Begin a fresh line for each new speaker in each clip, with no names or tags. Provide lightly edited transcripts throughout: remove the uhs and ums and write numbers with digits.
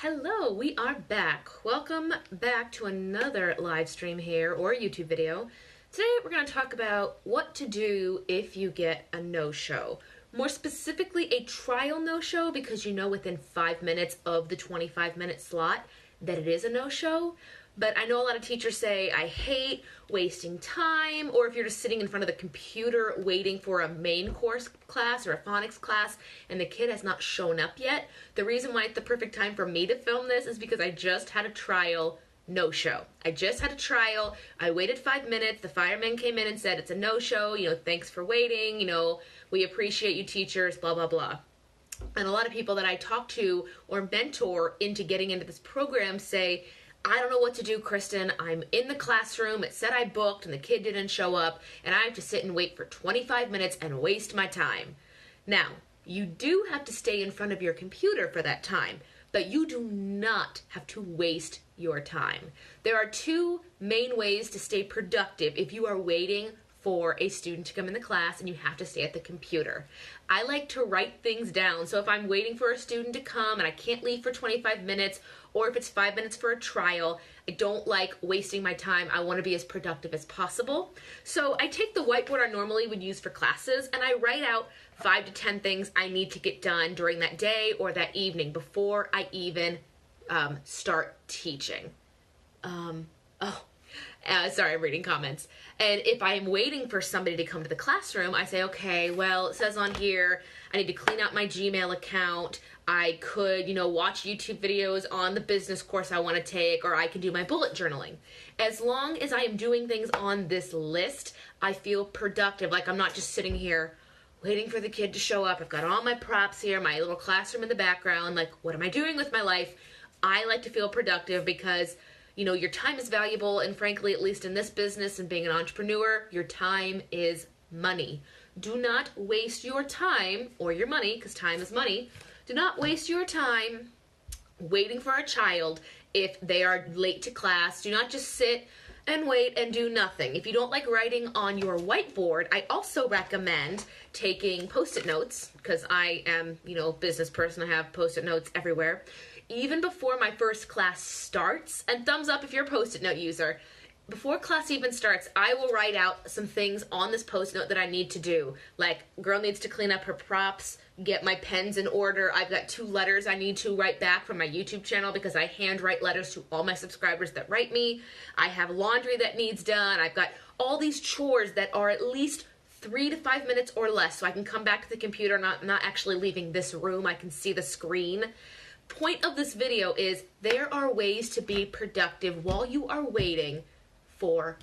Hello, we are back. Welcome back to another live stream here or YouTube video. Today we're going to talk about what to do if you get a no-show. More specifically, a trial no-show, because you know within 5 minutes of the 25-minute slot that it is a no-show. But I know a lot of teachers say, I hate wasting time, or if you're just sitting in front of the computer waiting for a main course class or a phonics class and the kid has not shown up yet. The reason why it's the perfect time for me to film this is because I just had a trial no-show. I just had a trial. I waited 5 minutes. The fireman came in and said, it's a no-show, thanks for waiting, we appreciate you teachers, blah, blah, blah. And a lot of people that I talk to or mentor into getting into this program say, I don't know what to do, Kristen. I'm in the classroom. It said I booked and the kid didn't show up and I have to sit and wait for 25 minutes and waste my time. Now, you do have to stay in front of your computer for that time, but you do not have to waste your time. There are two main ways to stay productive if you are waiting for a student to come in the class and you have to stay at the computer. I like to write things down. So if I'm waiting for a student to come and I can't leave for 25 minutes, or if it's 5 minutes for a trial, I don't like wasting my time. I want to be as productive as possible. So I take the whiteboard I normally would use for classes and I write out 5 to 10 things I need to get done during that day or that evening before I even start teaching. Sorry, I'm reading comments. And if I'm waiting for somebody to come to the classroom, I say, okay, well, it says on here, I need to clean out my Gmail account. I could, watch YouTube videos on the business course I want to take, or I can do my bullet journaling. As long as I am doing things on this list, I feel productive. Like I'm not just sitting here waiting for the kid to show up. I've got all my props here, my little classroom in the background. Like, what am I doing with my life? I like to feel productive because your time is valuable, and frankly, at least in this business and being an entrepreneur, your time is money. Do not waste your time, or your money, because time is money. Do not waste your time waiting for a child if they are late to class. Do not just sit and wait and do nothing. If you don't like writing on your whiteboard, I also recommend taking Post-it notes, because I am, business person. I have Post-it notes everywhere. Even before my first class starts, and thumbs up if you're a Post-it note user, before class even starts, I will write out some things on this Post-it note that I need to do. Like, girl needs to clean up her props, get my pens in order. I've got 2 letters I need to write back from my YouTube channel because I handwrite letters to all my subscribers that write me. I have laundry that needs done. I've got all these chores that are at least 3 to 5 minutes or less, so I can come back to the computer, not actually leaving this room. I can see the screen. Point of this video is there are ways to be productive while you are waiting for,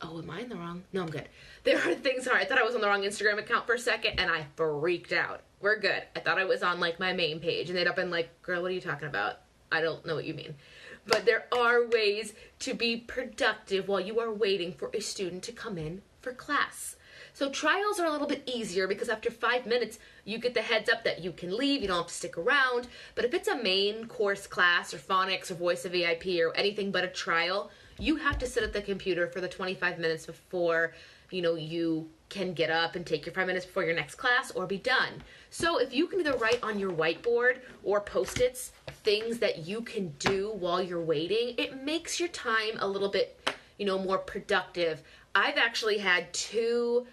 am I in the wrong? No, I'm good. There are things, sorry, I thought I was on the wrong Instagram account for a second and I freaked out. We're good. I thought I was on like my main page and they'd up been like, girl, what are you talking about? I don't know what you mean. But there are ways to be productive while you are waiting for a student to come in for class. So trials are a little bit easier because after 5 minutes, you get the heads up that you can leave, you don't have to stick around. But if it's a main course class or phonics or voice of VIP or anything but a trial, you have to sit at the computer for the 25 minutes before, you can get up and take your 5 minutes before your next class or be done. So if you can either write on your whiteboard or Post-its things that you can do while you're waiting, it makes your time a little bit, more productive. I've actually had 2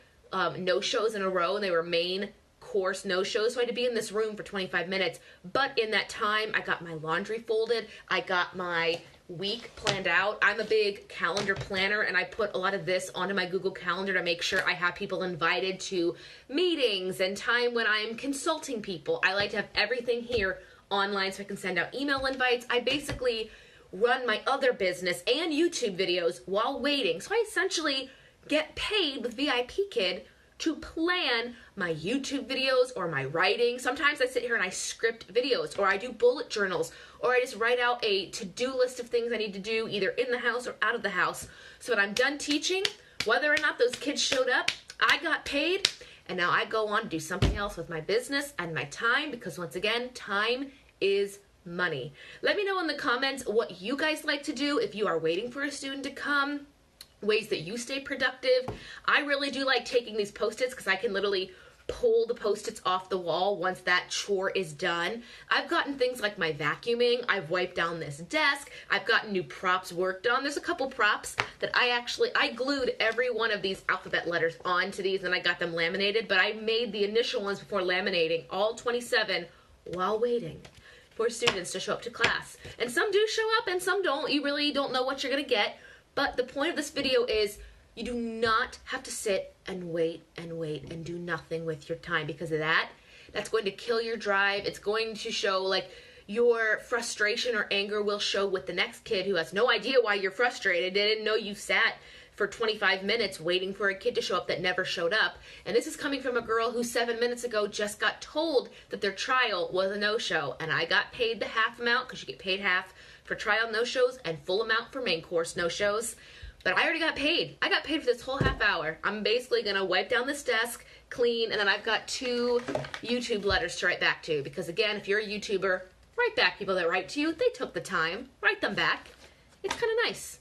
no-shows in a row, and they were main course no-shows, so I had to be in this room for 25 minutes. But in that time, I got my laundry folded, I got my week planned out. I'm a big calendar planner, and I put a lot of this onto my Google Calendar to make sure I have people invited to meetings and time when I'm consulting people. I like to have everything here online so I can send out email invites. I basically run my other business and YouTube videos while waiting, so I essentially get paid with VIPKID to plan my YouTube videos or my writing. Sometimes I sit here and I script videos, or I do bullet journals, or I just write out a to-do list of things I need to do either in the house or out of the house. So when I'm done teaching, whether or not those kids showed up, I got paid, and now I go on to do something else with my business and my time, because once again, time is money. Let me know in the comments what you guys like to do if you are waiting for a student to come, ways that you stay productive. I really do like taking these Post-its because I can literally pull the Post-its off the wall once that chore is done. I've gotten things like my vacuuming, I've wiped down this desk, I've gotten new props worked on. There's a couple props that I glued every one of these alphabet letters onto these and I got them laminated, but I made the initial ones before laminating, all 27, while waiting for students to show up to class. And some do show up and some don't. You really don't know what you're gonna get, but the point of this video is you do not have to sit and wait and do nothing with your time, because of that. That's going to kill your drive. It's going to show, like, your frustration or anger will show with the next kid who has no idea why you're frustrated. They didn't know you sat for 25 minutes waiting for a kid to show up that never showed up. And this is coming from a girl who 7 minutes ago just got told that their trial was a no-show. And I got paid the half amount, because you get paid half for trial no-shows and full amount for main course no-shows. But I already got paid. I got paid for this whole half hour. I'm basically going to wipe down this desk, clean, and then I've got 2 YouTube letters to write back to. Because again, if you're a YouTuber, write back people that write to you. They took the time. Write them back. It's kind of nice.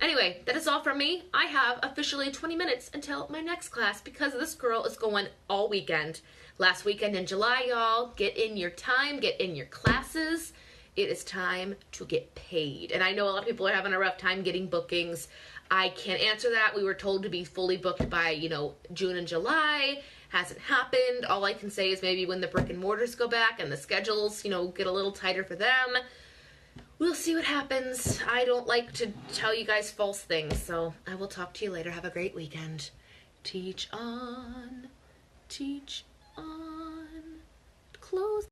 Anyway, that is all from me. I have officially 20 minutes until my next class because this girl is going all weekend. Last weekend in July, y'all. Get in your time. Get in your classes. It is time to get paid. And I know a lot of people are having a rough time getting bookings. I can't answer that. We were told to be fully booked by, you know, June and July. Hasn't happened. All I can say is maybe when the brick and mortars go back and the schedules, you know, get a little tighter for them. We'll see what happens. I don't like to tell you guys false things, so I will talk to you later. Have a great weekend. Teach on. Teach on. Close.